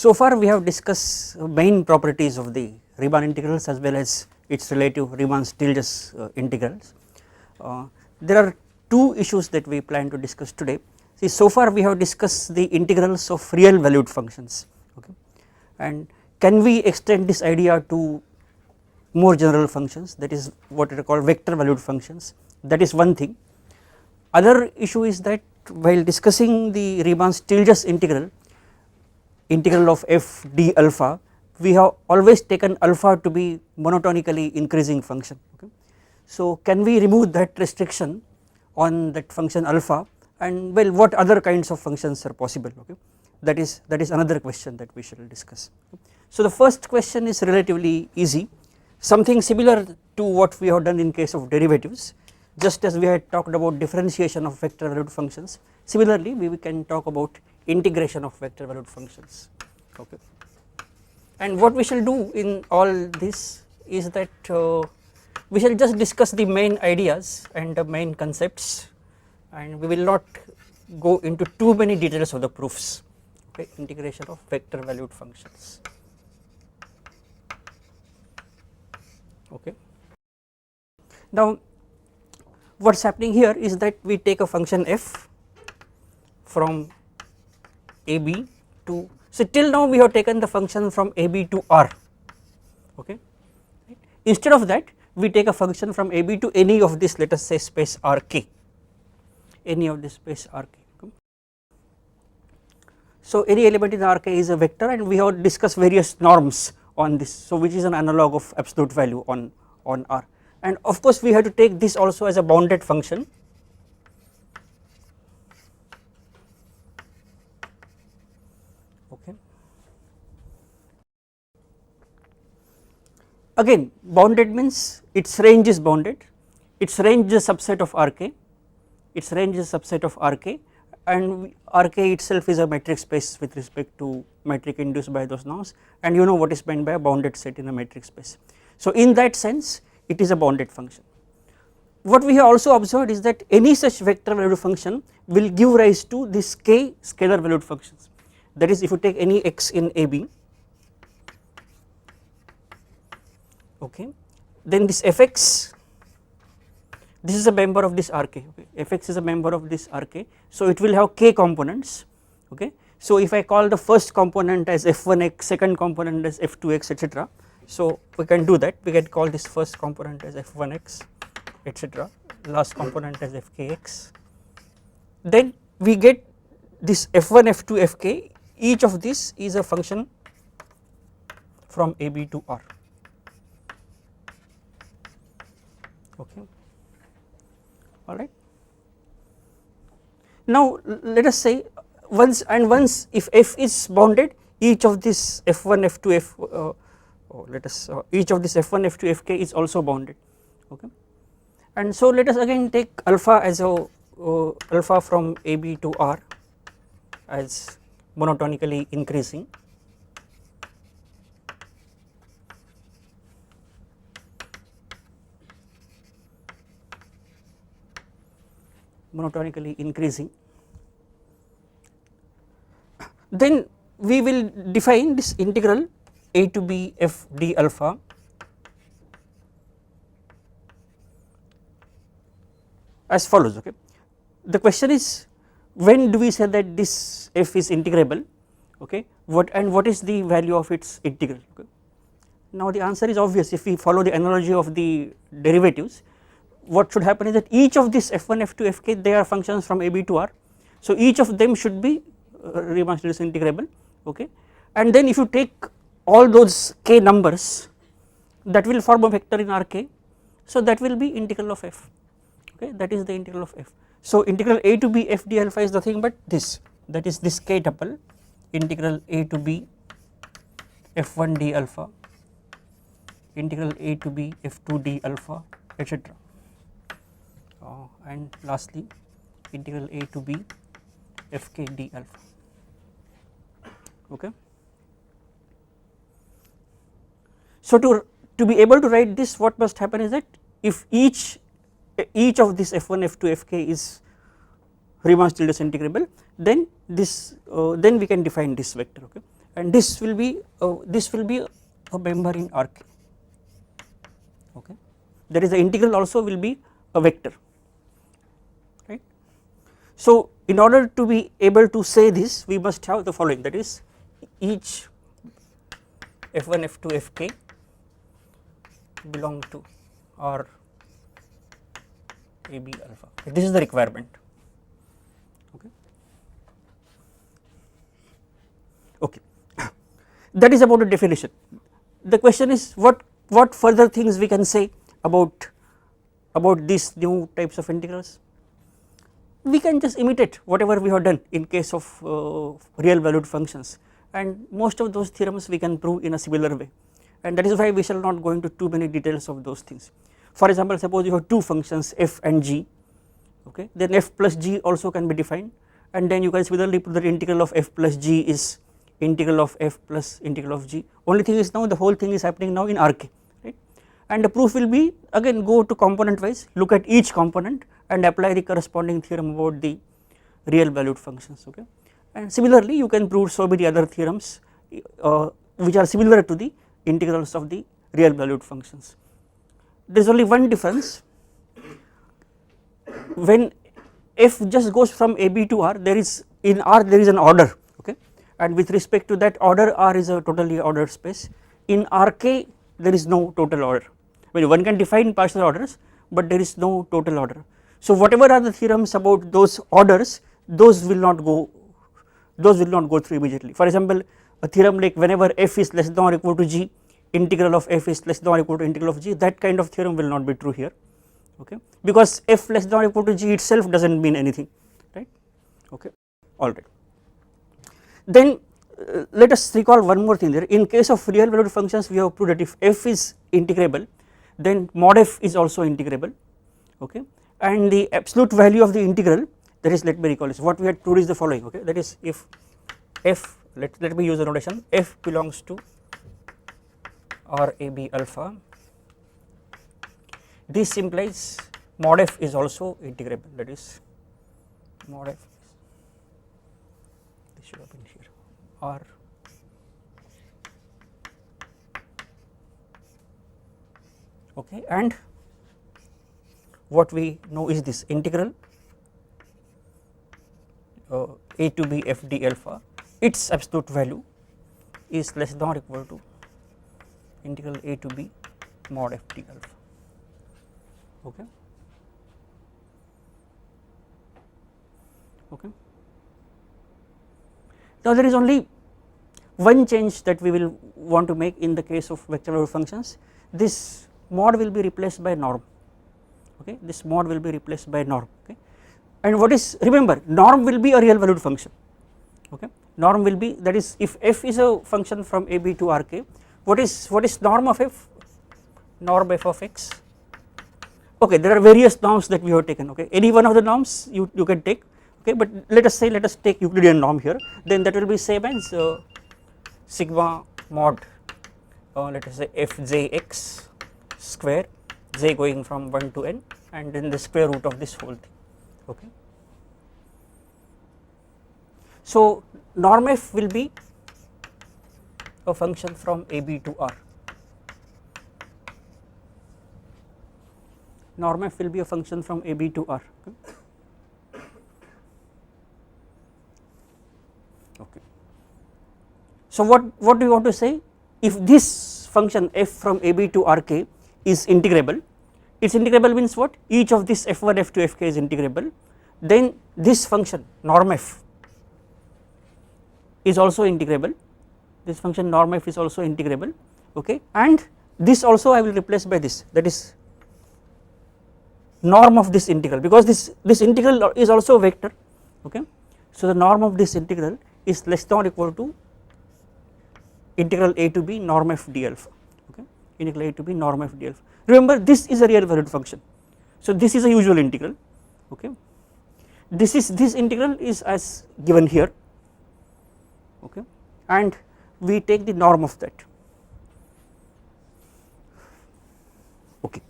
So far we have discussed main properties of the Riemann integrals as well as its relative Riemann-Stieltjes integrals. There are two issues that we plan to discuss today. See, so far we have discussed the integrals of real valued functions, okay, and can we extend this idea to more general functions, that is what are called vector valued functions. That is one thing. Other issue is that while discussing the Riemann-Stieltjes integral of f d alpha, we have always taken alpha to be monotonically increasing function, okay. So can we remove that restriction on that function alpha, and well, what other kinds of functions are possible, okay. That is another question that we shall discuss. So the first question is relatively easy, something similar to what we have done in case of derivatives. Just as we had talked about differentiation of vector valued functions, similarly we can talk about integration of vector valued functions, okay. And what we shall do in all this is that we shall just discuss the main ideas and the main concepts, and we will not go into too many details of the proofs, okay. Integration of vector valued functions, okay. Now what is happening here is that we take a function f from ab to, so till now we have taken the function from ab to r, okay. Instead of that we take a function from ab to any of this, let us say space rk, any of this space rk, okay. So any element in rk is a vector, and we have discussed various norms on this, so which is an analog of absolute value on r. And of course we have to take this also as a bounded function, okay. Again, bounded means its range is bounded, its range is a subset of rk, its range is a subset of rk, and rk itself is a metric space with respect to metric induced by those norms, and you know what is meant by a bounded set in a metric space. So in that sense it is a bounded function. What we have also observed is that any such vector valued function will give rise to this k scalar valued functions, that is if you take any x in ab, okay, then this fx, this is a member of this rk, okay. Fx is a member of this rk, so it will have k components, okay. So if I call the first component as f1x, second component as f2x, etc., so we can do that, we can call this first component as f1x, etc., last component as fkx, then we get this f1, f2, fk, each of this is a function from ab to r, okay, alright. Now let us say once if f is bounded, each of this f1, f2, each of this f1, f2, fk is also bounded, okay. And so let us again take alpha as a alpha from ab to r as monotonically increasing, then we will define this integral a to b f d alpha as follows, okay. The question is, when do we say that this f is integrable, okay, what is the value of its integral, okay. Now the answer is obvious, if we follow the analogy of the derivatives, what should happen is that each of this f1, f2, fk, they are functions from ab to r, so each of them should be Riemann-Stieltjes integrable, okay. And then if you take all those k numbers, that will form a vector in rk, so that will be integral of f, okay, that is the integral of f. So integral a to b f d alpha is nothing but this, that is this k tuple, integral a to b f1 d alpha, integral a to b f2 d alpha, etc., and lastly integral a to b fk d alpha, okay. So to be able to write this, what must happen is that if each of this f1, f2, fk is Riemann-Stieltjes integrable, then this then we can define this vector, okay. and this will be a member in Rk. Okay, that is the integral also will be a vector, right. So in order to be able to say this, we must have the following, that is each f1 f2 fk belong to R a b alpha. This is the requirement. Okay. Okay. That is about the definition. The question is what further things we can say about these new types of integrals. We can just imitate whatever we have done in case of real valued functions, and most of those theorems we can prove in a similar way, and that is why we shall not go into too many details of those things. For example, suppose you have two functions f and g, okay, then f plus g also can be defined, and then you can similarly put the integral of f plus g is integral of f plus integral of g. Only thing is now the whole thing is happening now in Rk, right, and the proof will be again go to component wise, look at each component and apply the corresponding theorem about the real valued functions. Okay, and similarly you can prove so many other theorems which are similar to the integrals of the real valued functions. There is only one difference. When f just goes from ab to r, there is in R there is an order, okay, and with respect to that order R is a totally ordered space. In Rk there is no total order. Well, one can define partial orders, but there is no total order. So whatever are the theorems about those orders, those will not go through immediately. For example, a theorem like whenever f is less than or equal to g, integral of f is less than or equal to integral of g, that kind of theorem will not be true here, okay, because f less than or equal to g itself does not mean anything, right, okay, alright. Then let us recall one more thing there. In case of real valued functions, we have proved that if f is integrable, then mod f is also integrable, okay, and the absolute value of the integral, that is, let me recall this, what we had proved is the following, okay, that is if f, let me use the notation, f belongs to R a b alpha, this implies mod f is also integrable, that is mod f, this should have been here, R okay, and what we know is this integral a to b f d alpha, its absolute value is less than or equal to integral a to b mod f d alpha, okay, okay. Now there is only one change that we will want to make in the case of vector valued functions. This mod will be replaced by norm, okay, this mod will be replaced by norm, okay, and what is, remember, norm will be a real valued function, okay, norm will be, that is if f is a function from ab to Rk, what is norm of f, norm f of x, okay, there are various norms that we have taken, okay, any one of the norms you can take, okay, but let us take Euclidean norm here, then that will be same as sigma mod let us say fjx square, j going from 1 to n, and then the square root of this whole thing, okay. So norm f will be a function from ab to R, norm f will be a function from ab to R, okay. Okay. So what do you want to say? If this function f from ab to Rk is integrable, its integrable means what? Each of this f1, f2, fk is integrable, then this function norm f is also integrable, this function norm f is also integrable, okay, and this also I will replace by this, that is norm of this integral, because this integral is also a vector, okay. So the norm of this integral is less than or equal to integral a to b norm f d alpha, okay, integral a to b norm f d alpha. Remember, this is a real valued function, so this is a usual integral, okay, this integral is as given here, okay, and we take the norm of that, okay.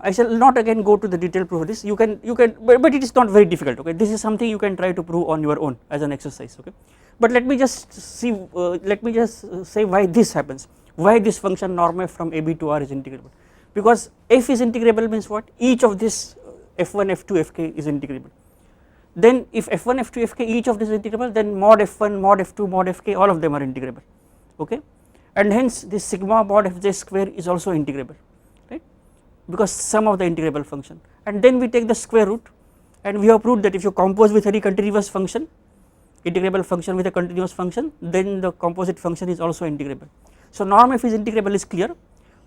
I shall not again go to the detailed proof of this. You can but it is not very difficult. Okay, this is something you can try to prove on your own as an exercise. Okay, but let me just see. Let me just say why this happens. Why this function norm f from ab to r is integrable? Because f is integrable means what? Each of this f1, f2, fk is integrable. Then if f1, f2, fk each of this is integrable, then mod f1, mod f2, mod fk all of them are integrable. Okay, and hence this sigma mod fj square is also integrable, right, because sum of the integrable function. And then we take the square root, and we have proved that if you compose with any continuous function, integrable function with a continuous function, then the composite function is also integrable. So norm f is integrable is clear.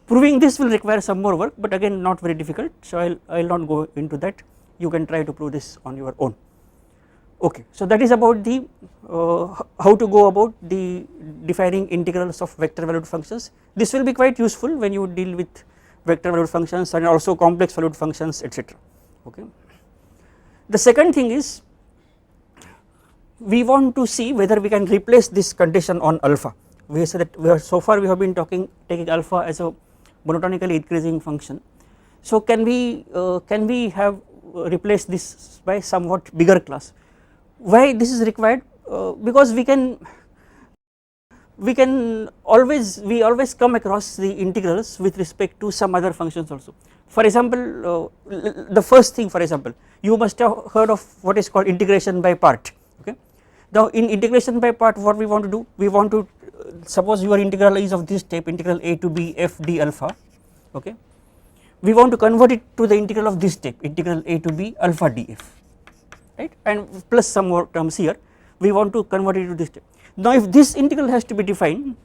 Proving this will require some more work, but again not very difficult, so I will not go into that. You can try to prove this on your own. Okay, so that is about the how to go about the defining integrals of vector valued functions. This will be quite useful when you deal with vector valued functions and also complex valued functions, etc. Okay. The second thing is we want to see whether we can replace this condition on alpha. We say that so far we have been taking alpha as a monotonically increasing function. So can we have replace this by somewhat bigger class? Why this is required? Because we always come across the integrals with respect to some other functions also. For example, the first thing, for example, you must have heard of what is called integration by part. Okay. Now in integration by part, what we want to do, we want to suppose your integral is of this type, integral a to b f d alpha. Okay, we want to convert it to the integral of this type, integral a to b alpha df, right, and plus some more terms here, we want to convert it to this type. Now if this integral has to be defined,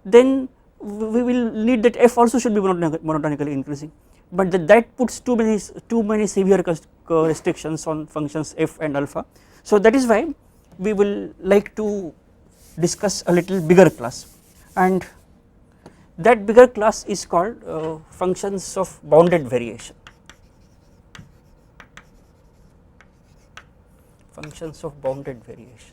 then we will need that f also should be monotonically increasing, but that puts too many severe restrictions on functions f and alpha. So that is why we will like to discuss a little bigger class, and that bigger class is called functions of bounded variation. Functions of bounded variation.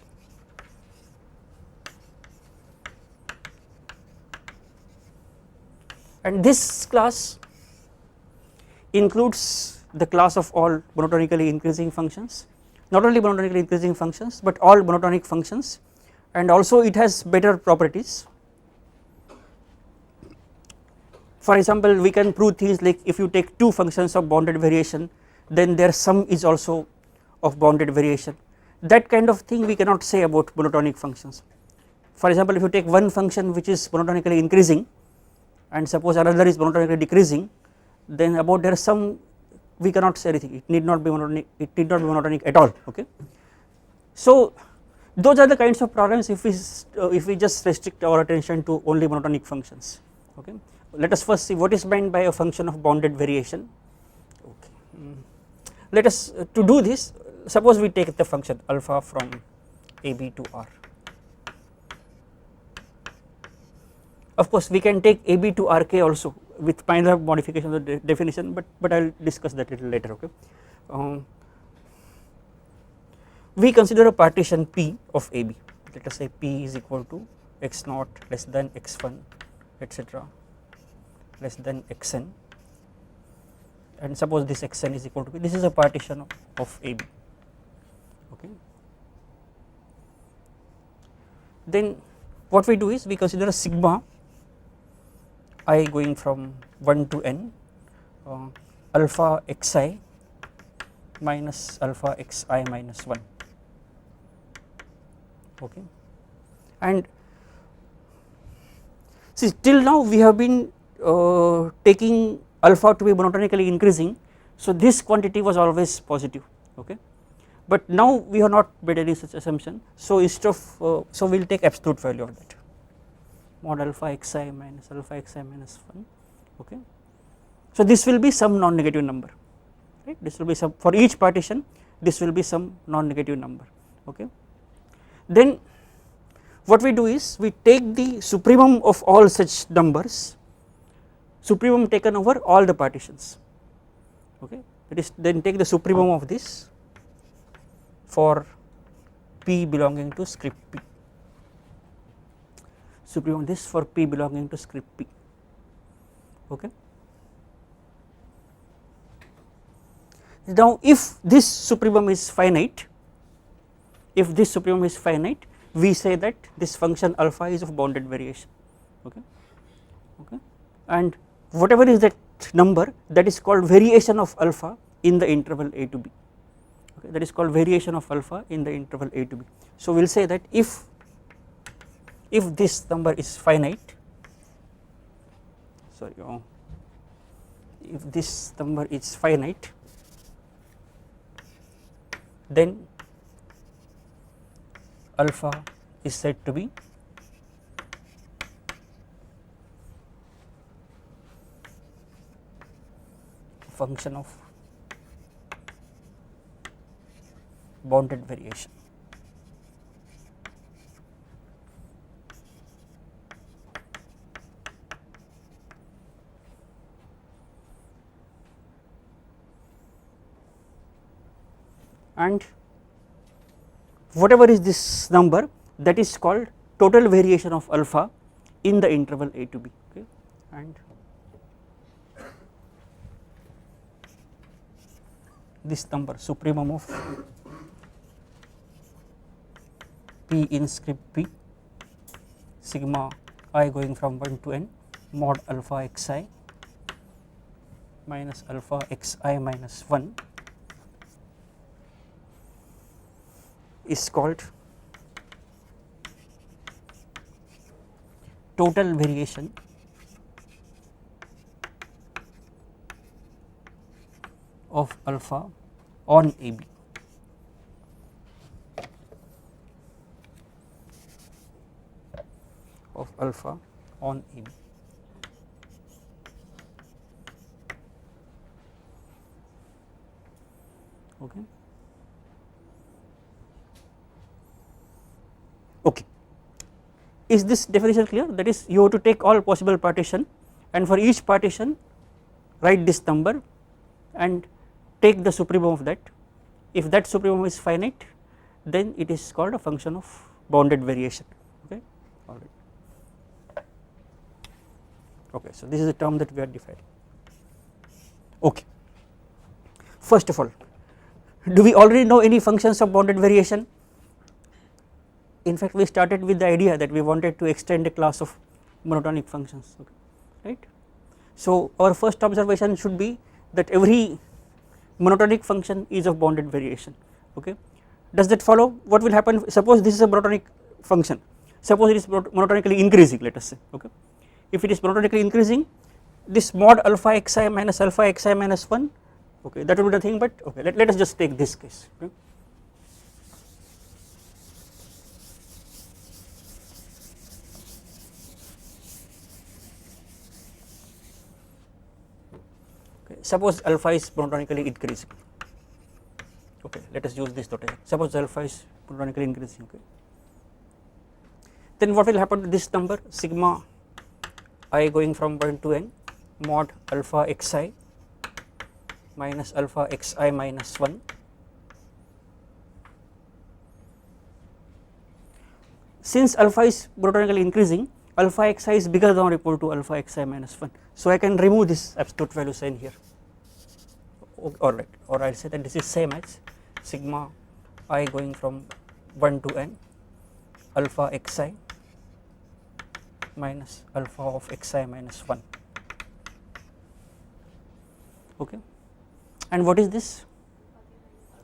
And this class includes the class of all monotonically increasing functions, not only monotonically increasing functions but all monotonic functions, and also it has better properties. For example, we can prove things like if you take two functions of bounded variation, then their sum is also of bounded variation. That kind of thing we cannot say about monotonic functions. For example, if you take one function which is monotonically increasing and suppose another is monotonically decreasing, then about their sum we cannot say anything, it need not be monotonic at all. Okay. So those are the kinds of problems if we just restrict our attention to only monotonic functions. Okay. Let us first see what is meant by a function of bounded variation. Okay. Let us to do this, suppose we take the function alpha from ab to r. Of course we can take ab to rk also with minor modification of the definition, but I will discuss that little later. Okay. We consider a partition P of AB. Let us say P is equal to x naught less than x1 etc less than xn, and suppose this xn is equal to P. This is a partition of AB. Okay. Then what we do is we consider a sigma I going from 1 to n alpha xi minus alpha xi minus 1. Okay. And see, till now we have been taking alpha to be monotonically increasing, so this quantity was always positive. Okay. But now we have not made any such assumption, so instead of so we will take absolute value of that, mod alpha xi minus 1. Okay. So this will be some non-negative number, right, this will be some, for each partition this will be some non-negative number. Okay. Then what we do is we take the supremum of all such numbers, supremum taken over all the partitions. Okay. That is, then take the supremum of this for P belonging to script P, supremum this for P belonging to script P. Okay. Now if this supremum is finite, we say that this function alpha is of bounded variation, okay, and whatever is that number, that is called variation of alpha in the interval a to b, okay, that is called variation of alpha in the interval a to b. So we will say that if this number is finite, sorry, if this number is finite, then alpha is said to be a function of bounded variation. And whatever is this number, that is called total variation of alpha in the interval a to b, okay, and this number supremum of p in script p sigma I going from 1 to n mod alpha xi minus alpha xi minus 1 is called total variation of alpha on AB. Of alpha on AB. Okay. Okay. Is this definition clear? That is, you have to take all possible partition, and for each partition write this number and take the supremum of that. If that supremum is finite, then it is called a function of bounded variation. Okay. All right. Okay. So this is the term that we are defining. Okay. First of all, do we already know any functions of bounded variation? In fact, we started with the idea that we wanted to extend a class of monotonic functions, okay, right. So our first observation should be that every monotonic function is of bounded variation, okay. Does that follow? What will happen? Suppose this is a monotonic function, suppose it is monotonically increasing, let us say, okay. If it is monotonically increasing, this mod alpha xi minus alpha xi minus 1, okay, that will be the thing, but okay, let us just take this case, okay. Suppose alpha is monotonically increasing, okay, let us use this notation. Suppose alpha is monotonically increasing, okay, then what will happen to this number sigma I going from 1 to n mod alpha xi minus alpha xi minus 1. Since alpha is monotonically increasing, alpha xi is bigger than or equal to alpha xi minus 1, so I can remove this absolute value sign here. Alright, or I will say that this is same as sigma I going from 1 to n alpha xi minus alpha of xi minus 1, okay. And what is this?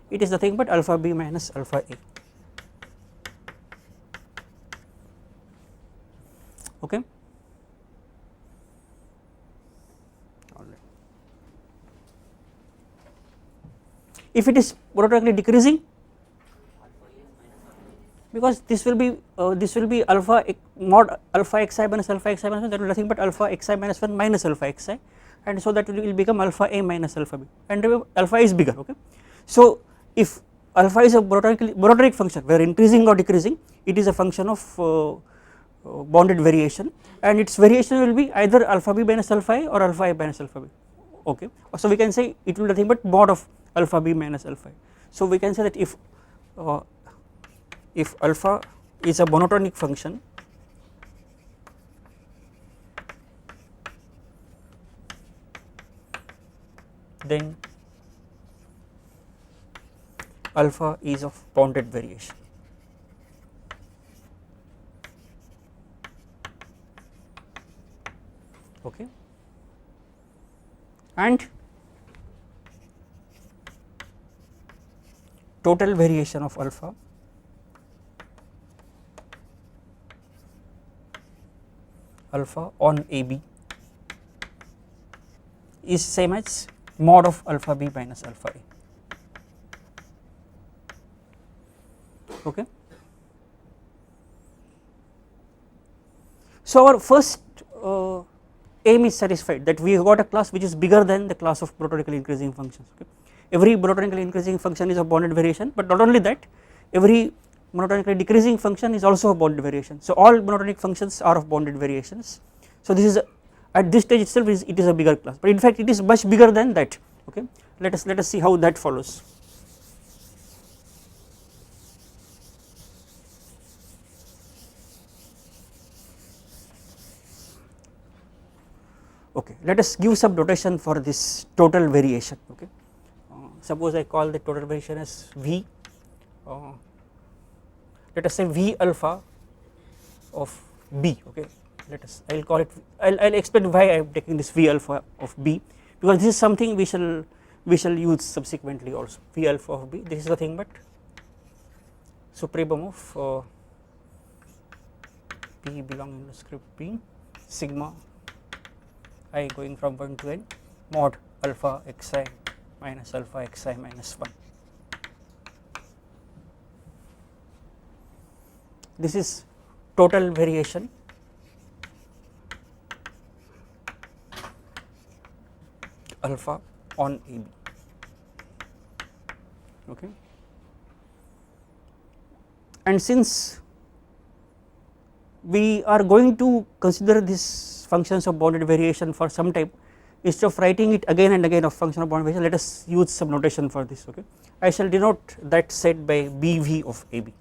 It is nothing but alpha b minus alpha a, okay. If it is monotonically decreasing, because this will be alpha mod alpha xi minus alpha xi minus 1, that will be nothing but alpha xi minus 1 minus alpha xi, and so that will become alpha a minus alpha b, and remember alpha is bigger, okay. So if alpha is a monotonic function where increasing or decreasing, it is a function of bounded variation, and its variation will be either alpha b minus alpha a or alpha a minus alpha b, okay. So we can say it will be nothing but mod of alpha b minus alpha a. So we can say that if alpha is a monotonic function, then alpha is of bounded variation. Okay, and total variation of alpha on AB is same as mod of alpha B minus alpha A. Okay. So our first aim is satisfied, that we have got a class which is bigger than the class of monotonically increasing functions. Okay. Every monotonically increasing function is of bounded variation, but not only that, every monotonically decreasing function is also a bounded variation. So all monotonic functions are of bounded variations. So this is at this stage itself it is a bigger class, but in fact it is much bigger than that. Okay. Let us see how that follows. Okay, let us give some notation for this total variation. Okay, suppose I call the total variation as V. Let us say V alpha of B. Okay, I will call it. I will explain why I am taking this V alpha of B, because this is something we shall use subsequently also. V alpha of B. This is nothing but supremum of P belonging to script P sigma I going from 1 to n mod alpha xi minus alpha xi minus 1. This is total variation alpha on AB. Okay. And since we are going to consider these functions of bounded variation for some time, instead of writing it again and again of function of bounded variation, let us use some notation for this. Okay, I shall denote that set by BV of AB.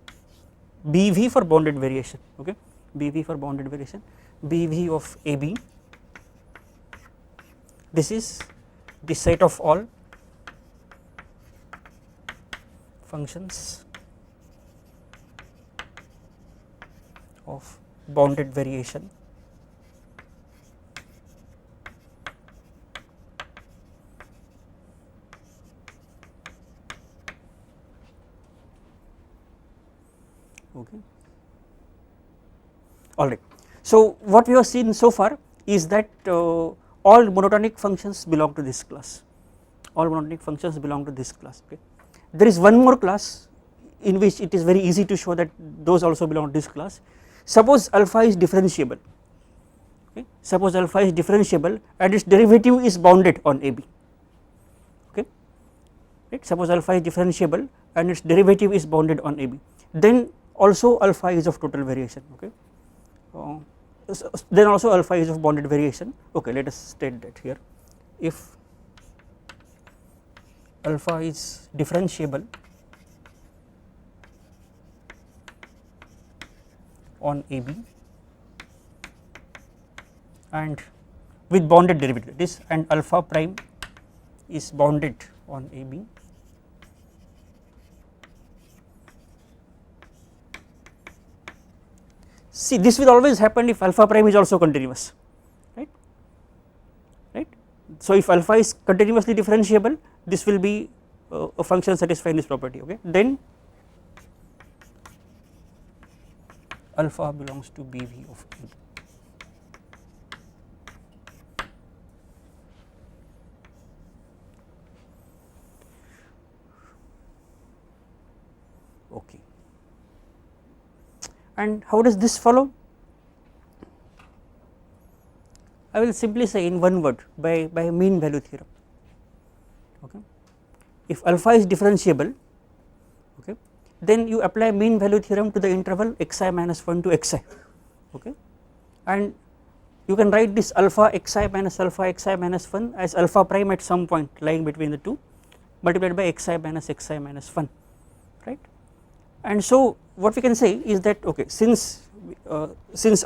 BV for bounded variation. Okay, BV for bounded variation. BV of AB. This is the set of all functions of bounded variation okay. Alright. So what we have seen so far is that all monotonic functions belong to this class, all monotonic functions belong to this class. Okay. There is one more class in which it is very easy to show that those also belong to this class. Suppose alpha is differentiable. Okay. Suppose alpha is differentiable and its derivative is bounded on AB. Okay. Right. Suppose alpha is differentiable and its derivative is bounded on AB, then also alpha is of total variation. Okay. Then also alpha is of bounded variation. Okay, let us state that here. If alpha is differentiable on AB and with bounded derivative, this and alpha prime is bounded on AB, see this will always happen if alpha prime is also continuous, right. So if alpha is continuously differentiable, this will be a function satisfying this property. Okay, then alpha belongs to BV of AB. Okay. And how does this follow? I will simply say in one word, by mean value theorem. Okay. If alpha is differentiable, okay, then you apply mean value theorem to the interval xi minus 1 to xi. Okay. And you can write this alpha xi minus 1 as alpha prime at some point lying between the two, multiplied by xi minus 1, right. And so what we can say is that, okay, since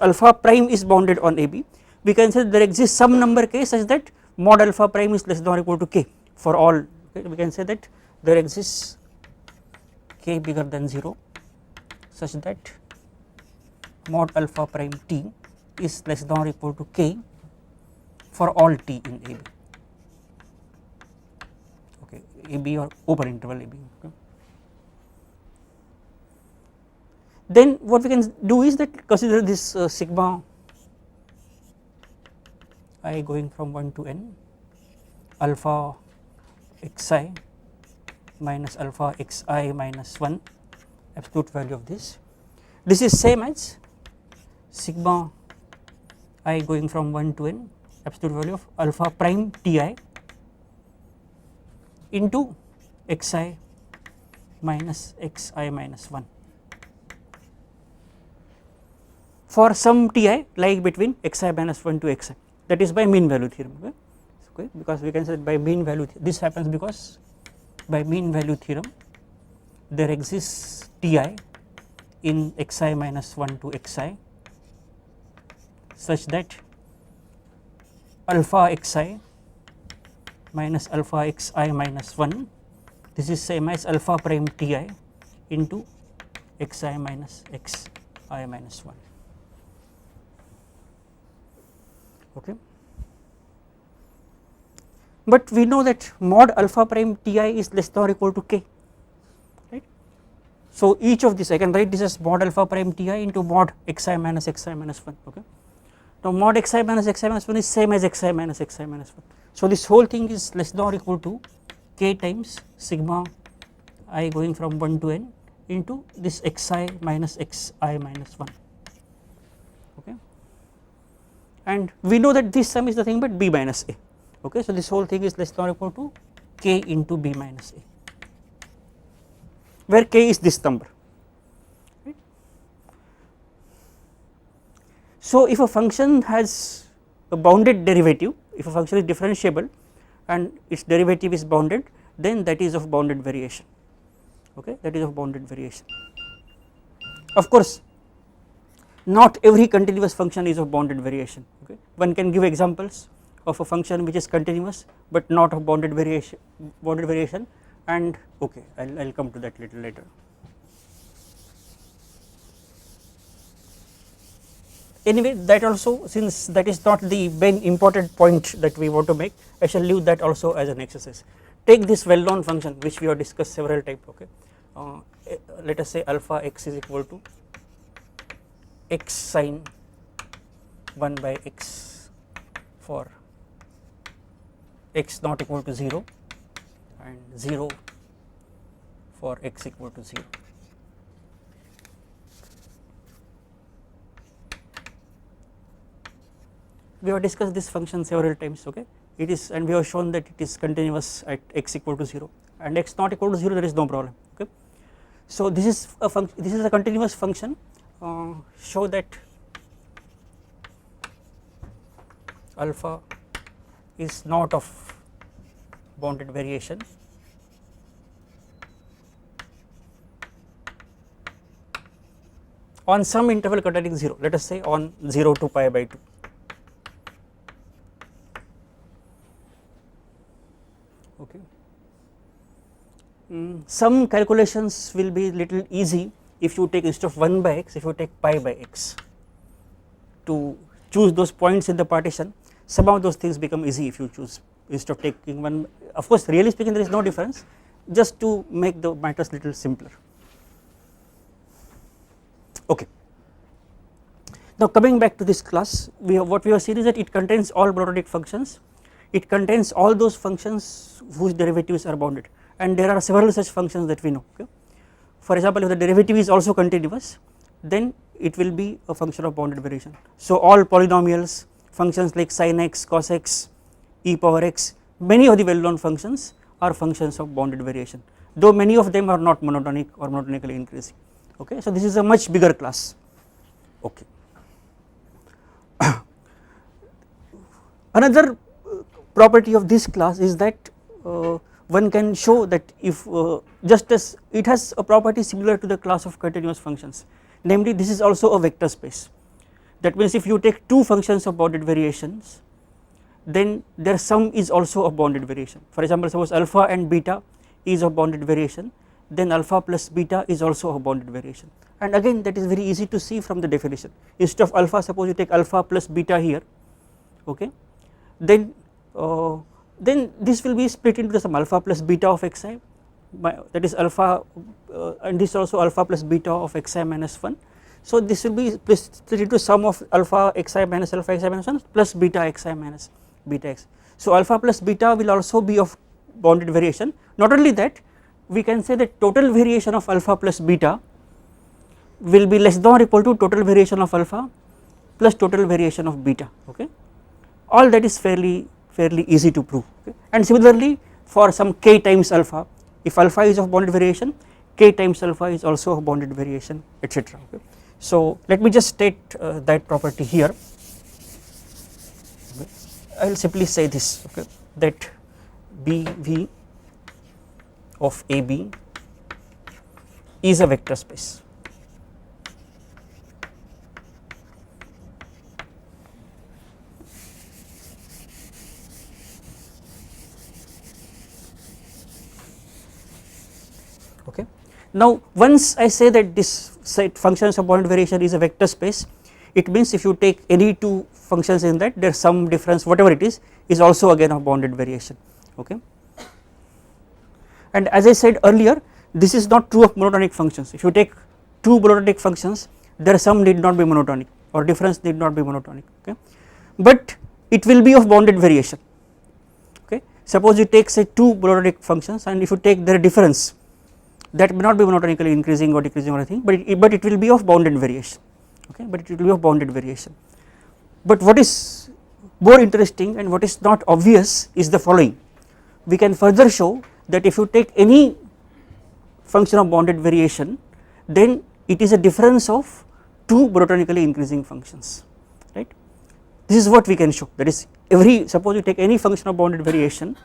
alpha prime is bounded on AB, we can say there exists some number k such that mod alpha prime is less than or equal to k for all. Okay, we can say that there exists k bigger than 0 such that mod alpha prime t is less than or equal to k for all t in AB. Okay, AB or open interval AB. Okay. Then what we can do is that consider this sigma I going from 1 to n alpha xi minus alpha xi minus 1 absolute value of this. This is same as sigma I going from 1 to n absolute value of alpha prime ti into xi minus xi minus 1 for some ti lying between xi minus 1 to xi, that is by mean value theorem. Okay, because we can say that by mean value this happens because by mean value theorem there exists ti in xi minus 1 to xi such that alpha xi minus alpha xi minus 1, this is same as alpha prime ti into xi minus xi minus 1. Okay. But we know that mod alpha prime ti is less than or equal to k, right. So each of this I can write this as mod alpha prime ti into mod xi minus 1. Okay. Now mod xi minus 1 is same as xi minus 1. So this whole thing is less than or equal to k times sigma I going from 1 to n into this xi minus xi minus 1. Okay. And we know that this sum is nothing but b minus a. Okay, so this whole thing is less than or equal to k into b minus a, where k is this number. Right. So if a function has a bounded derivative, if a function is differentiable and its derivative is bounded, then that is of bounded variation. Okay, that is of bounded variation. Of course, not every continuous function is of bounded variation. Okay, one can give examples of a function which is continuous but not of bounded variation, and okay, I'll come to that little later. Anyway, that also, since that is not the main important point that we want to make, I shall leave that also as an exercise. Take this well known function which we have discussed several times. Okay, let us say alpha x is equal to x sin 1 by x for x not equal to 0 and 0 for x equal to 0. We have discussed this function several times. Okay, it is, and we have shown that it is continuous at x equal to 0 and x not equal to 0, there is no problem. Okay, so this is a function, this is a continuous function. Show that alpha is not of bounded variation on some interval containing 0, let us say on 0 to pi by 2. Okay. Some calculations will be little easy if you take, instead of 1 by x, if you take pi by x to choose those points in the partition. Some of those things become easy if you choose, instead of taking 1. Of course, really speaking there is no difference, just to make the matters little simpler. Okay. Now coming back to this class, what we have seen is that it contains all monodic functions, it contains all those functions whose derivatives are bounded, and there are several such functions that we know. Okay. For example, if the derivative is also continuous, then it will be a function of bounded variation. So all polynomials, functions like sin x, cos x, e power x, many of the well known functions are functions of bounded variation, though many of them are not monotonic or monotonically increasing. Okay, so this is a much bigger class. Okay. Another property of this class is that one can show that if just as it has a property similar to the class of continuous functions, namely this is also a vector space. That means if you take two functions of bounded variations, then their sum is also a bounded variation. For example, suppose alpha and beta is a bounded variation, then alpha plus beta is also a bounded variation, and again that is very easy to see from the definition. Instead of alpha, suppose you take alpha plus beta here, okay, then this will be split into some alpha plus beta of xi, that is alpha and this also alpha plus beta of xi minus 1. So this will be split into sum of alpha xi minus 1 plus beta xi minus beta x. So alpha plus beta will also be of bounded variation. Not only that, we can say that total variation of alpha plus beta will be less than or equal to total variation of alpha plus total variation of beta, okay. All that is fairly easy to prove, okay. And similarly for some k times alpha, if alpha is of bounded variation, k times alpha is also of bounded variation, etc. Okay. So let me just state that property here. Okay. I will simply say this, okay, that BV of AB is a vector space. Okay. Now once I say that this set functions of bounded variation is a vector space, it means if you take any two functions in that, there is some difference, whatever it is also again of bounded variation, okay. And as I said earlier, this is not true of monotonic functions. If you take two monotonic functions, their sum need not be monotonic or difference need not be monotonic, okay, but it will be of bounded variation, okay. Suppose you take say two monotonic functions, and if you take their difference, that may not be monotonically increasing or decreasing or anything, but it will be of bounded variation, okay, but it will be of bounded variation. But what is more interesting and what is not obvious is the following. We can further show that if you take any function of bounded variation, then it is a difference of two monotonically increasing functions, right. This is what we can show, that is suppose you take any function of bounded variation,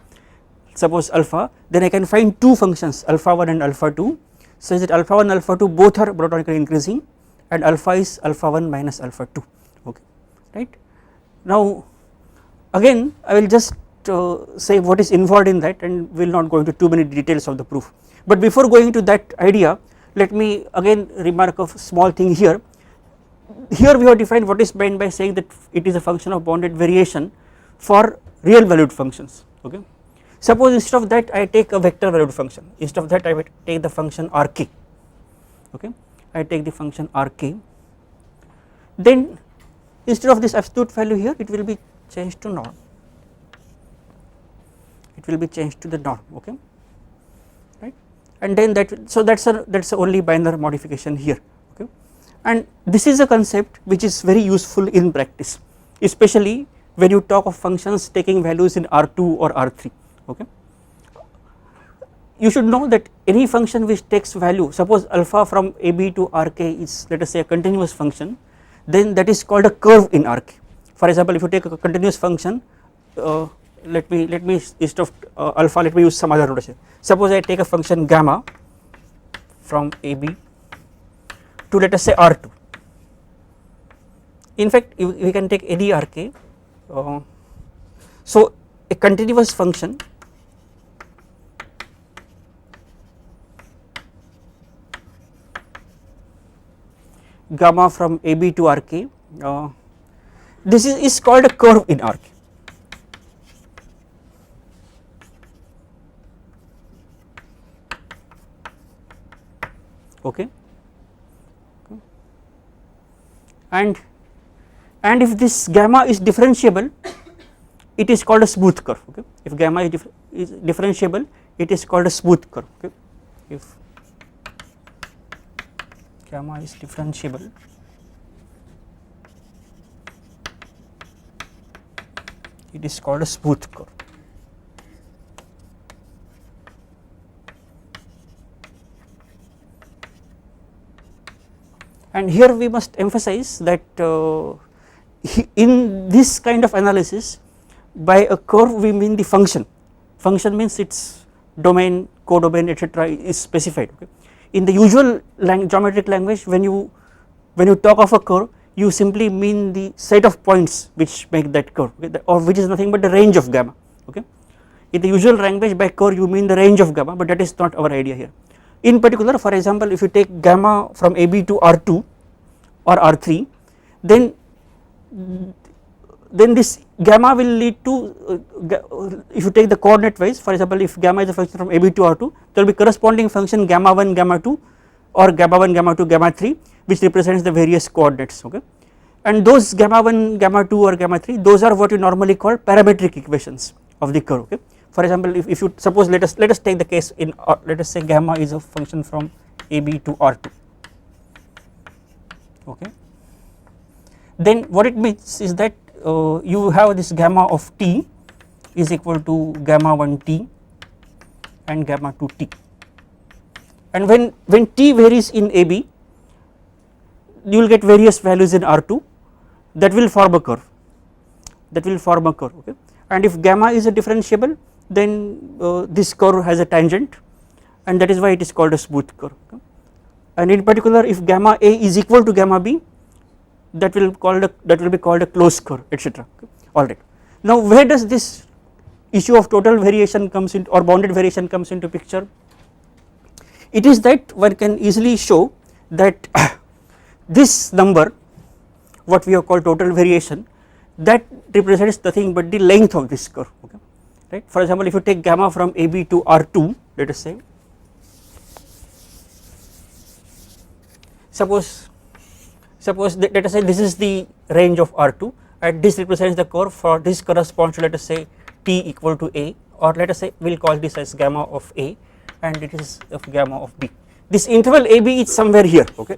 suppose alpha, then I can find two functions alpha 1 and alpha 2 such that alpha 1 alpha 2 both are monotonically increasing and alpha is alpha 1 minus alpha 2, okay, right. Now again I will just say what is involved in that, and we will not go into too many details of the proof, but before going into that idea, let me again remark a small thing here. Here we have defined what is meant by saying that it is a function of bounded variation for real valued functions, okay. Suppose instead of that I take a vector valued function, instead of that I will take the function rk, okay, I take the function rk, then instead of this absolute value here it will be changed to norm, it will be changed to the norm, okay, right, and then so that's a only binary modification here, okay. And this is a concept which is very useful in practice, especially when you talk of functions taking values in R2 or R3, okay. You should know that any function which takes value, suppose alpha from AB to Rk is let us say a continuous function, then that is called a curve in Rk. For example, if you take a continuous function, let me instead of alpha, let me use some other notation. Suppose I take a function gamma from AB to let us say R2. In fact, we can take any Rk. So a continuous function gamma from AB to Rk, this is called a curve in Rk, okay. And if this gamma is differentiable, it is called a smooth curve, okay. If gamma is differentiable, it is called a smooth curve, okay. If gamma is differentiable, it is called a smooth curve. And here we must emphasize that in this kind of analysis, by a curve we mean the function means its domain, codomain, etc. is specified, okay. In the usual geometric language, when you talk of a curve, you simply mean the set of points which make that curve, okay, or which is nothing but the range of gamma, okay. In the usual language, by curve you mean the range of gamma, but that is not our idea here. In particular, for example, if you take gamma from AB to R2 or R3, then this gamma will lead to if you take the coordinate wise, for example, if gamma is a function from AB to R2, there will be corresponding function gamma 1 gamma 2 or gamma 1 gamma 2 gamma 3 which represents the various coordinates, okay. And those gamma 1 gamma 2 or gamma 3, those are what you normally call parametric equations of the curve, okay. For example, if you suppose, let us take the case in let us say gamma is a function from AB to R2, okay. Then what it means is that you have this gamma of t is equal to gamma 1 t and gamma 2 t, and when t varies in AB, you will get various values in R2 that will form a curve, okay. And if gamma is a differentiable, then this curve has a tangent, and that is why it is called a smooth curve, okay. And in particular, if gamma A is equal to gamma B, that will be called a closed curve, etc. Okay. Alright. Now where does this issue of total variation comes in, or bounded variation comes into picture? It is that one can easily show that this number, what we have called total variation, that represents nothing but the length of this curve, okay, right. For example, if you take gamma from AB to R2, let us say, suppose let us say this is the range of R2 and this represents the curve, for this corresponds to, let us say, t equal to A, or let us say we will call this as gamma of A and it is of gamma of B. This interval AB is somewhere here, okay,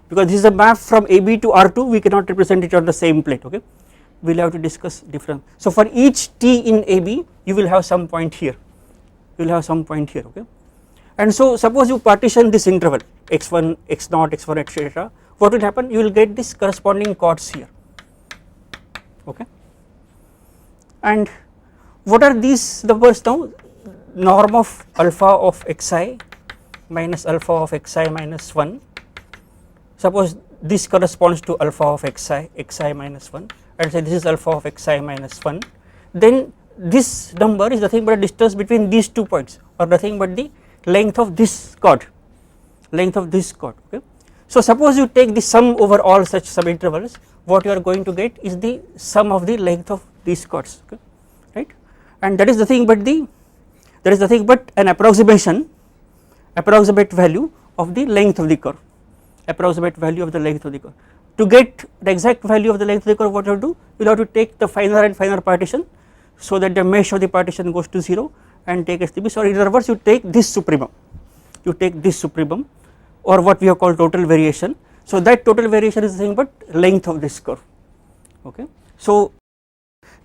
because this is a map from AB to R2, we cannot represent it on the same plate, okay. We will have to discuss different. So for each t in AB, you will have some point here, okay. And so suppose you partition this interval x1, x0, x1, etc. What will happen? You will get this corresponding chords here, okay. And what are these numbers now? Norm of alpha of xi minus alpha of xi minus 1. Suppose this corresponds to alpha of xi minus 1, and say this is alpha of xi minus 1, then this number is nothing but a distance between these 2 points, or nothing but the length of this chord, okay. So suppose you take the sum over all such subintervals, what you are going to get is the sum of the length of these chords, okay, right. And that is nothing but an approximate value of the length of the curve, To get the exact value of the length of the curve, what you have to do? You will have to take the finer and finer partition, so that the mesh of the partition goes to 0, and take STB, or in other words, you take this supremum, or what we have called total variation. So that total variation is nothing but length of this curve, okay. So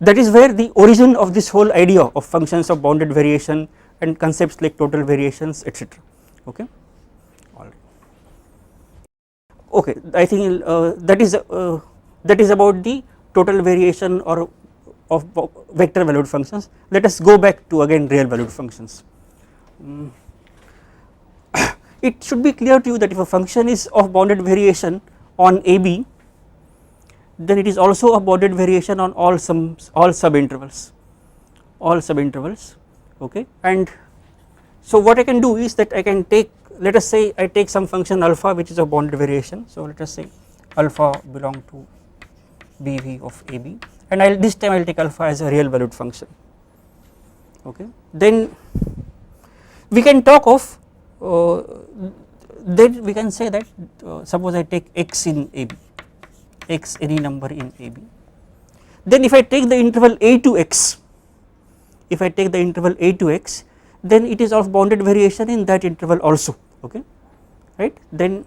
that is where the origin of this whole idea of functions of bounded variation and concepts like total variations, etc. Okay. All right. Okay, I think that is about the total variation or of vector valued functions. Let us go back to again real valued functions. It should be clear to you that if a function is of bounded variation on AB, then it is also a bounded variation on all subintervals, okay. And so what I can do is that I can take, let us say I take some function alpha which is a bounded variation. So let us say alpha belong to BV of AB, and this time I will take alpha as a real valued function, okay. Then we can talk of then we can say that suppose I take x in AB, x any number in AB, then if I take the interval a to x, then it is of bounded variation in that interval also, okay, right. Then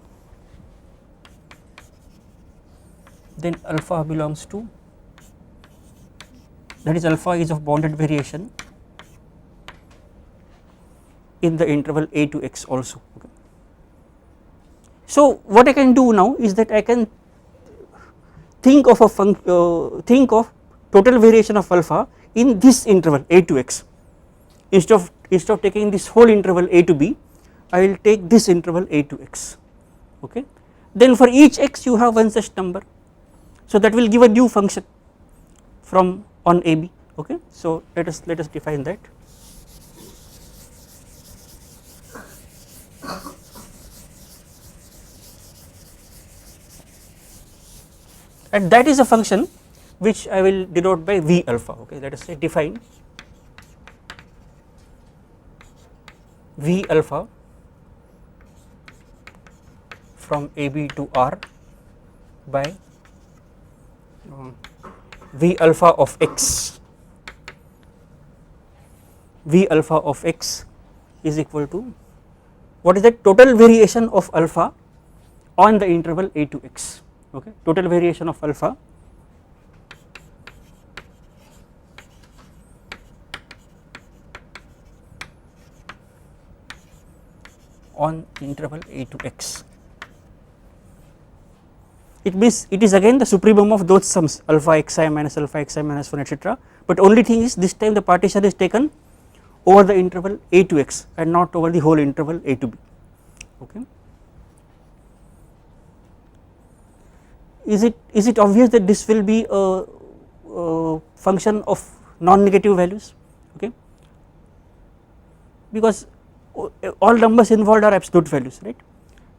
alpha belongs to, that is alpha is of bounded variation in the interval a to x also, okay. So what I can do now is that I can think of total variation of alpha in this interval a to x. Instead of taking this whole interval a to b, I will take this interval a to x, okay. Then for each x you have one such number, so that will give a new function from on AB, okay. So let us define that. and that is a function which I will denote by V alpha. Okay, let us say define V alpha from AB to R by V alpha of x. V alpha of x is equal to what is the total variation of alpha on the interval a to x. Okay, total variation of alpha on interval a to x. It means it is again the supremum of those sums alpha xi minus 1 etc., but only thing is this time the partition is taken over the interval a to x and not over the whole interval a to b. Okay. Is it obvious that this will be a function of non-negative values? Okay, because all numbers involved are absolute values, right?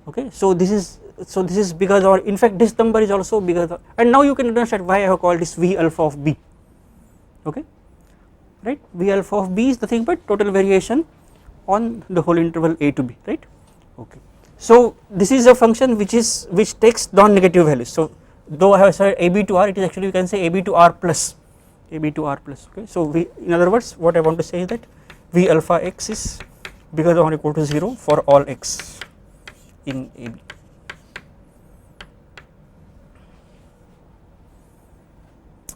Okay, so this is bigger, or in fact this number is also bigger, and now you can understand why I have called this V alpha of b. Okay, right? V alpha of b is nothing but total variation on the whole interval a to b, right? Okay, so this is a function which takes non-negative values. So though I have said ab to r, it is actually you can say ab to r plus, ab to r plus. Okay, so in other words what I want to say is that V alpha x is bigger than or equal to 0 for all x in AB.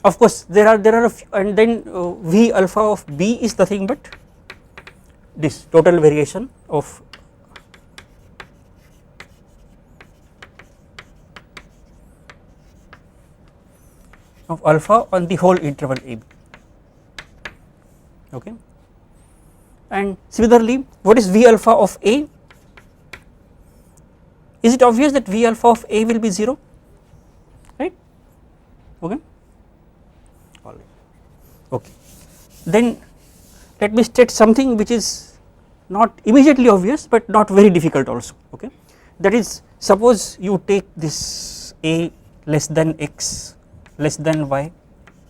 Of course there are a few, and then V alpha of b is nothing but this total variation of alpha on the whole interval AB. Okay, and similarly what is V alpha of A? Is it obvious that V alpha of A will be 0, right? Okay, all right. Okay, then let me state something which is not immediately obvious but not very difficult also. Okay, that is, suppose you take this A less than x less than y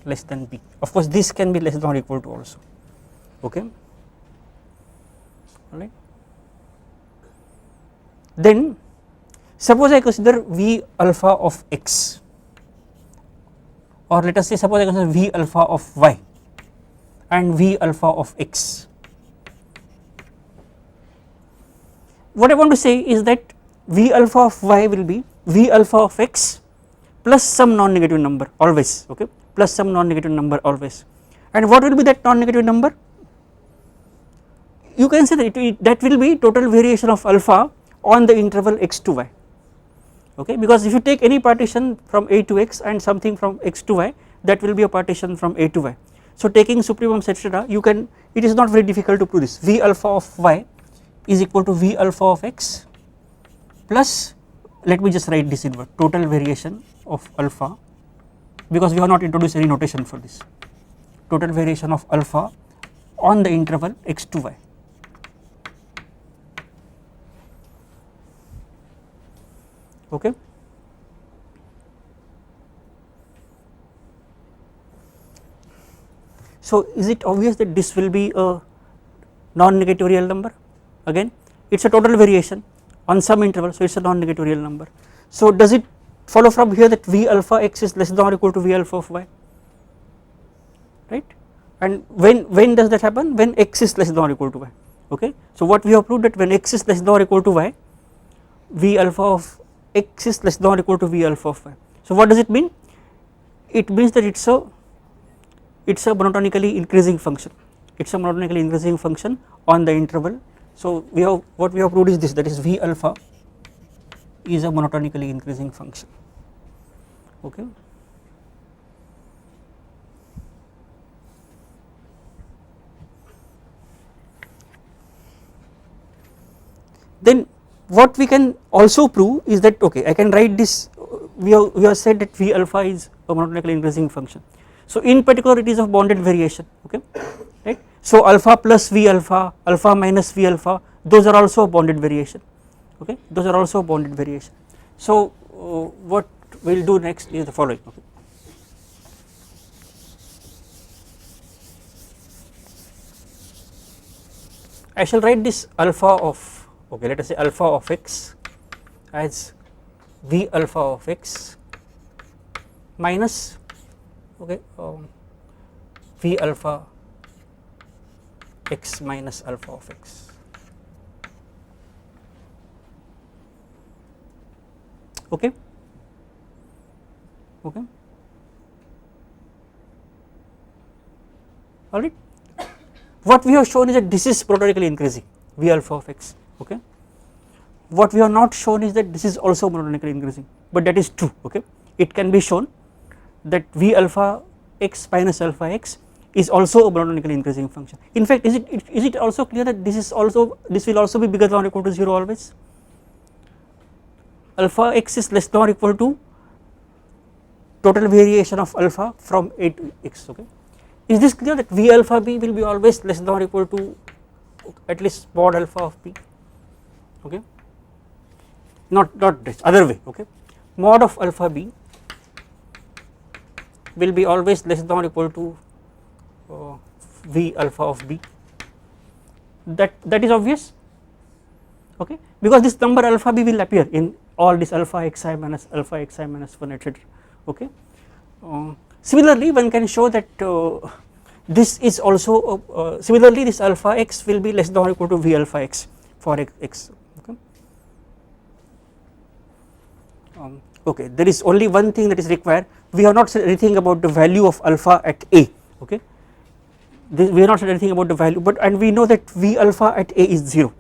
less than b. Of course this can be less than or equal to also. Okay, all right. Then suppose I consider V alpha of x, or let us say suppose I consider V alpha of y and V alpha of x. What I want to say is that V alpha of y will be V alpha of x plus some non-negative number always. Okay, plus some non-negative number always. And what will be that non-negative number? You can say that that will be total variation of alpha on the interval x to y. Okay, because if you take any partition from a to x and something from x to y, that will be a partition from a to y. So taking supremums etc., you can, it is not very difficult to prove this. V alpha of y is equal to V alpha of x plus, let me just write this in word, total variation of alpha, because we have not introduced any notation for this, total variation of alpha on the interval x to y. Okay, so is it obvious that this will be a non-negative real number? Again it is a total variation on some interval, so it is a non-negative real number. So does it follow from here that V alpha x is less than or equal to V alpha of y, right? And when does that happen? When x is less than or equal to y. Okay, so what we have proved that when x is less than or equal to y, V alpha of x is less than or equal to V alpha of y. So what does it mean? It means that it is a monotonically increasing function. It is a monotonically increasing function on the interval. So we have, what we have proved is this, that is V alpha is a monotonically increasing function. Okay. Then what we can also prove is that, okay, I can write this, we have said that V alpha is a monotonically increasing function. So in particular it is of bounded variation. Okay, right. So alpha plus V alpha, alpha minus V alpha, those are also bounded variation. Okay, those are also bounded variation. So what we will do next is the following. Okay. I shall write this alpha of, okay, let us say alpha of x as v alpha of x minus, okay, v alpha x minus alpha of x. Okay. Okay. All right. What we have shown is that this is monotonically increasing v alpha of x. Okay. What we have not shown is that this is also monotonically increasing, but that is true. Okay. It can be shown that v alpha x minus alpha x is also a monotonically increasing function. In fact, is it also clear that this will also be bigger than or equal to 0 always? Alpha x is less than or equal to total variation of alpha from a to x. Okay. Is this clear that v alpha b will be always less than or equal to at least mod alpha of b? Okay. Not this other way. Okay. Mod of alpha b will be always less than or equal to v alpha of b. That is obvious. Okay. Because this number alpha b will appear in all this alpha xi minus 1, etc. Okay. Similarly, one can show that this is also similarly this alpha x will be less than or equal to v alpha x for x. Okay. Okay, there is only one thing that is required. We have not said anything about the value of alpha at a. Okay, we have not said anything about the value, but and we know that v alpha at a is 0.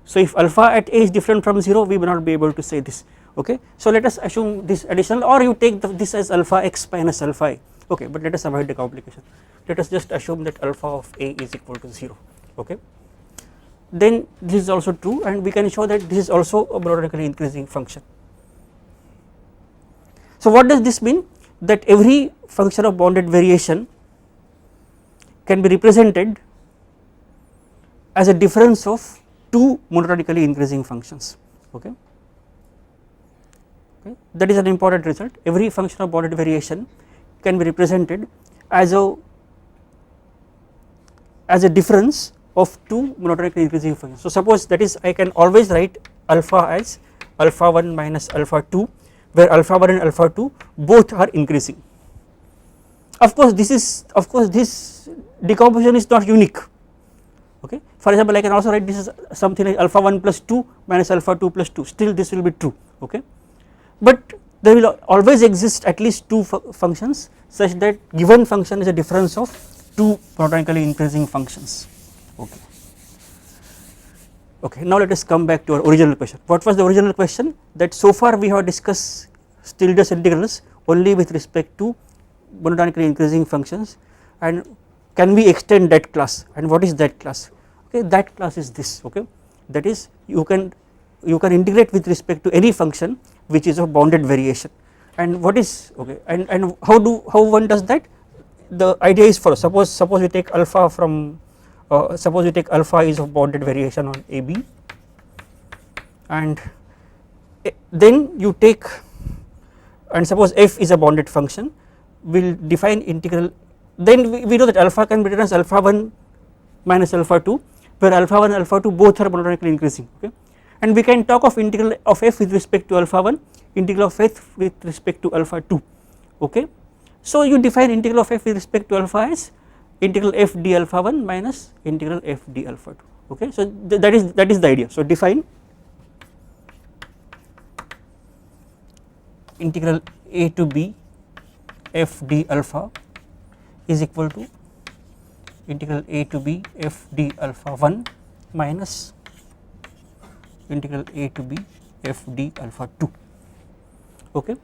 So if alpha at a is different from 0, we will not be able to say this. Okay, so let us assume this additional, or you take this as alpha x minus alpha a. Okay, but let us avoid the complication. Let us just assume that alpha of a is equal to 0. Okay, then this is also true, and we can show that this is also a monotonically increasing function. So what does this mean? That every function of bounded variation can be represented as a difference of two monotonically increasing functions. Okay. Okay, that is an important result. Every function of bounded variation can be represented as a difference of two monotonically increasing functions. So suppose that is I can always write alpha as alpha 1 minus alpha 2, where alpha 1 and alpha 2 both are increasing. Of course this decomposition is not unique. Okay, for example, I can also write this as something like alpha 1 plus 2 minus alpha 2 plus 2, still this will be true. Okay, but there will always exist at least two functions such that given function is a difference of two monotonically increasing functions. Okay. Okay, now let us come back to our original question. What was the original question? That so far we have discussed Stieltjes integrals only with respect to monotonically increasing functions, and can we extend that class, and what is that class? Okay, that class is this. Okay, that is you can integrate with respect to any function which is of bounded variation, and what is okay, and how one does that? The idea is for suppose we take alpha from suppose we take alpha is of bounded variation on AB, and then you take, and suppose f is a bounded function, we will define integral. Then we know that alpha can be written as alpha 1 minus alpha 2, where alpha 1 and alpha 2 both are monotonically increasing. Okay, and we can talk of integral of f with respect to alpha 1, integral of f with respect to alpha 2. Okay, so you define integral of f with respect to alpha as integral f d alpha 1 minus integral f d alpha 2. Okay, so that is the idea. So define integral a to b f d alpha is equal to integral a to b f d alpha 1 minus integral a to b f d alpha 2. Okay.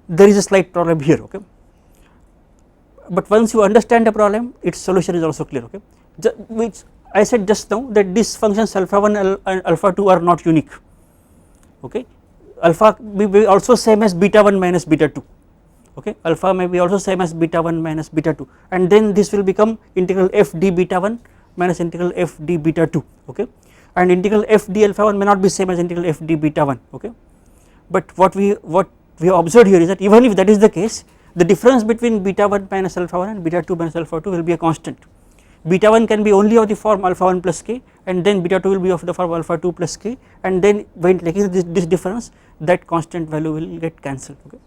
There is a slight problem here. Okay, but once you understand the problem, its solution is also clear. Okay, which I said just now that these functions alpha 1 and alpha 2 are not unique. Okay, alpha may be also same as beta 1 minus beta 2. Okay, alpha may be also same as beta 1 minus beta 2, and then this will become integral f d beta 1 minus integral f d beta 2. Okay, and integral f d alpha 1 may not be same as integral f d beta 1, okay. But what we have observed here is that even if that is the case, the difference between beta 1 minus alpha 1 and beta 2 minus alpha 2 will be a constant. Beta 1 can be only of the form alpha 1 plus k, and then beta 2 will be of the form alpha 2 plus k, and then when taking this difference, that constant value will get cancelled, okay,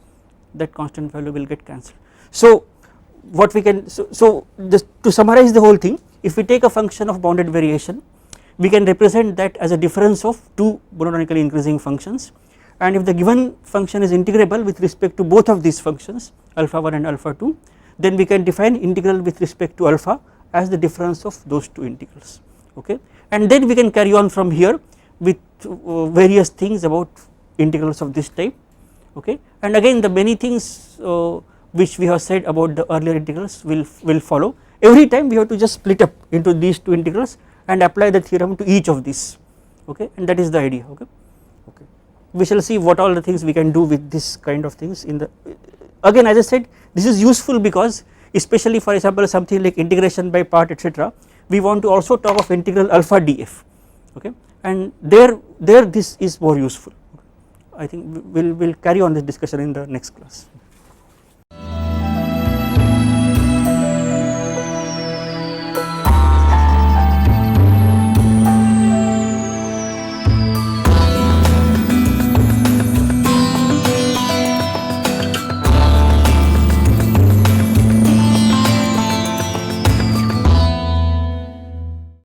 that constant value will get cancelled. So what we can, so just to summarize the whole thing, if we take a function of bounded variation, we can represent that as a difference of two monotonically increasing functions, and if the given function is integrable with respect to both of these functions alpha 1 and alpha 2, then we can define integral with respect to alpha as the difference of those two integrals, okay, and then we can carry on from here with various things about integrals of this type, okay, and again the many things which we have said about the earlier integrals will follow. Every time we have to just split up into these two integrals and apply the theorem to each of these, okay, and that is the idea, okay. We shall see what all the things we can do with this kind of things in the, again as I said, this is useful because especially for example something like integration by part etc., we want to also talk of integral alpha df, okay, and there this is more useful. I think we will carry on this discussion in the next class.